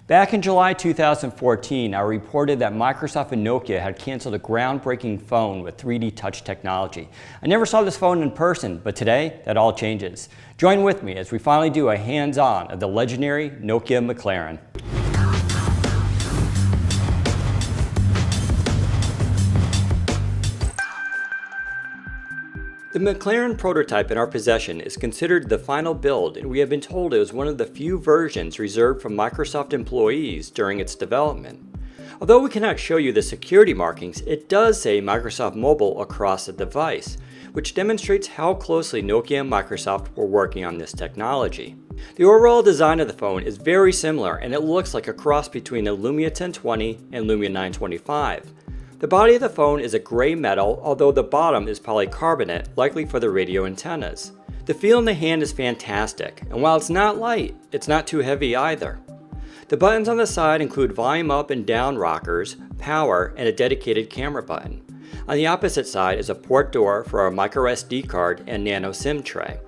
Back in July 2014, I reported that Microsoft and Nokia had canceled a groundbreaking phone with 3D touch technology. I never saw this phone in person, but today, that all changes. Join with me as we finally do a hands-on of the legendary Nokia McLaren. The McLaren prototype in our possession is considered the final build, and we have been told it was one of the few versions reserved for Microsoft employees during its development. Although we cannot show you the security markings, it does say Microsoft Mobile across the device, which demonstrates how closely Nokia and Microsoft were working on this technology. The overall design of the phone is very similar, and it looks like a cross between the Lumia 1020 and Lumia 925. The body of the phone is a gray metal, although the bottom is polycarbonate, likely for the radio antennas. The feel in the hand is fantastic, and while it's not light, it's not too heavy either. The buttons on the side include volume up and down rockers, power, and a dedicated camera button. On the opposite side is a port door for a micro SD card and nano SIM tray.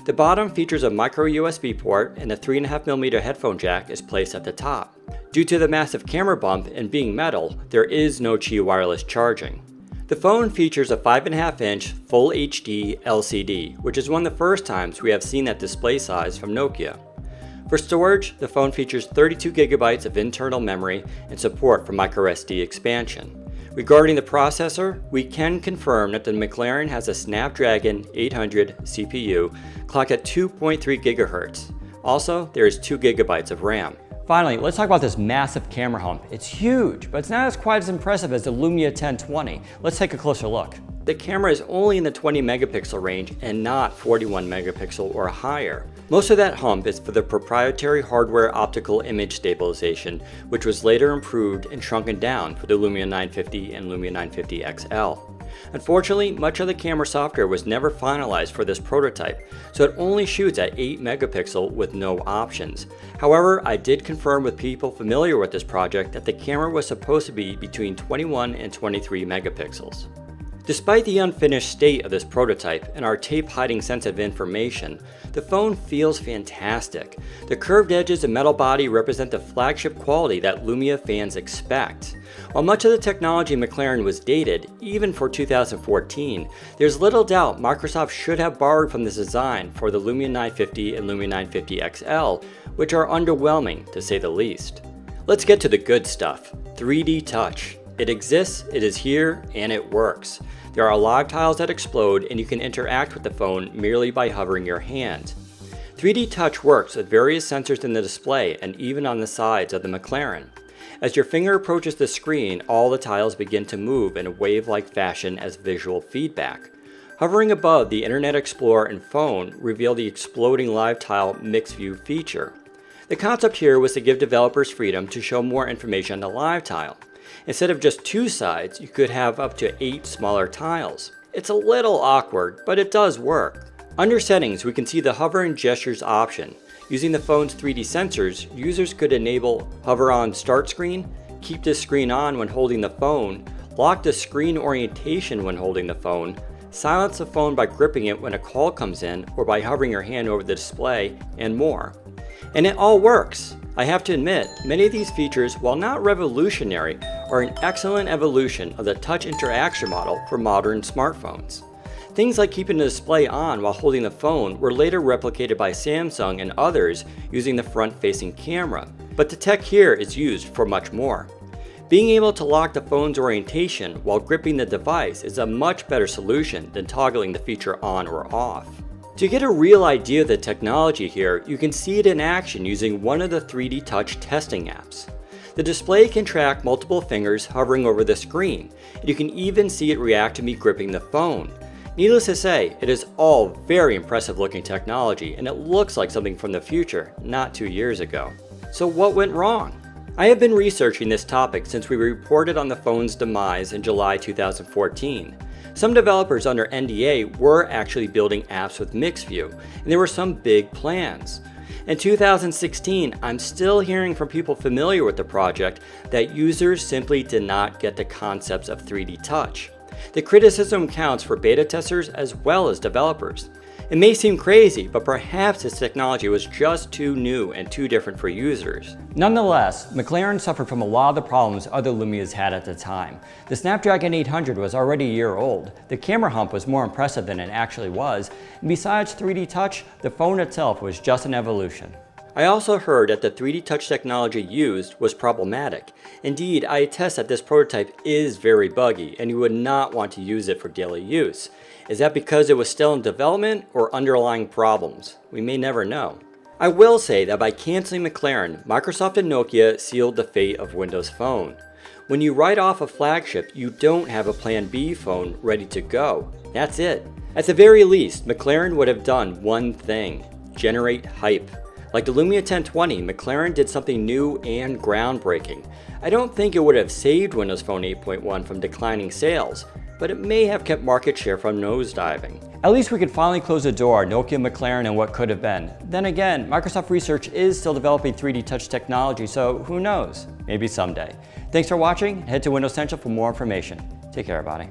The bottom features a micro USB port, and a 3.5mm headphone jack is placed at the top. Due to the massive camera bump and being metal, there is no Qi wireless charging. The phone features a 5.5-inch Full HD LCD, which is one of the first times we have seen that display size from Nokia. For storage, the phone features 32GB of internal memory and support for microSD expansion. Regarding the processor, we can confirm that the McLaren has a Snapdragon 800 CPU clocked at 2.3 GHz. Also, there is 2GB of RAM. Finally, let's talk about this massive camera hump. It's huge, but it's not as quite as impressive as the Lumia 1020. Let's take a closer look. The camera is only in the 20 megapixel range and not 41 megapixel or higher. Most of that hump is for the proprietary hardware optical image stabilization, which was later improved and shrunken down for the Lumia 950 and Lumia 950 XL. Unfortunately, much of the camera software was never finalized for this prototype, so it only shoots at 8 megapixel with no options. However, I did confirm with people familiar with this project that the camera was supposed to be between 21 and 23 megapixels. Despite the unfinished state of this prototype and our tape hiding sensitive information, the phone feels fantastic. The curved edges and metal body represent the flagship quality that Lumia fans expect. While much of the technology in McLaren was dated, even for 2014, there's little doubt Microsoft should have borrowed from this design for the Lumia 950 and Lumia 950 XL, which are underwhelming to say the least. Let's get to the good stuff, 3D touch. It exists, it is here, and it works. There are live tiles that explode, and you can interact with the phone merely by hovering your hand. 3D touch works with various sensors in the display and even on the sides of the McLaren. As your finger approaches the screen, all the tiles begin to move in a wave-like fashion as visual feedback. Hovering above the Internet Explorer and phone reveal the exploding live tile mixed view feature. The concept here was to give developers freedom to show more information on the live tile. Instead of just 2 sides, you could have up to 8 smaller tiles. It's a little awkward, but it does work. Under settings, we can see the hover and gestures option. Using the phone's 3D sensors, users could enable hover on start screen, keep the screen on when holding the phone, lock the screen orientation when holding the phone, silence the phone by gripping it when a call comes in or by hovering your hand over the display, and more. And it all works. I have to admit, many of these features, while not revolutionary, are an excellent evolution of the touch interaction model for modern smartphones. Things like keeping the display on while holding the phone were later replicated by Samsung and others using the front-facing camera, but the tech here is used for much more. Being able to lock the phone's orientation while gripping the device is a much better solution than toggling the feature on or off. To get a real idea of the technology here, you can see it in action using one of the 3D touch testing apps. The display can track multiple fingers hovering over the screen, and you can even see it react to me gripping the phone. Needless to say, it is all very impressive looking technology, and it looks like something from the future, not 2 years ago. So what went wrong? I have been researching this topic since we reported on the phone's demise in July 2014. Some developers under NDA were actually building apps with mixed view, and there were some big plans. In 2016, I'm still hearing from people familiar with the project that users simply did not get the concepts of 3D touch. The criticism counts for beta testers as well as developers. It may seem crazy, but perhaps this technology was just too new and too different for users. Nonetheless, McLaren suffered from a lot of the problems other Lumias had at the time. The Snapdragon 800 was already a year old, the camera hump was more impressive than it actually was, and besides 3D Touch, the phone itself was just an evolution. I also heard that the 3D Touch technology used was problematic. Indeed, I attest that this prototype is very buggy and you would not want to use it for daily use. Is that because it was still in development or underlying problems? We may never know. I will say that by canceling McLaren, Microsoft and Nokia sealed the fate of Windows Phone. When you write off a flagship, you don't have a Plan B phone ready to go. That's it. At the very least, McLaren would have done one thing: generate hype. Like the Lumia 1020, McLaren did something new and groundbreaking. I don't think it would have saved Windows Phone 8.1 from declining sales, but it may have kept market share from nosediving. At least we could finally close the door on Nokia, McLaren, and what could have been. Then again, Microsoft Research is still developing 3D Touch technology, so who knows? Maybe someday. Thanks for watching. Head to Windows Central for more information. Take care, everybody.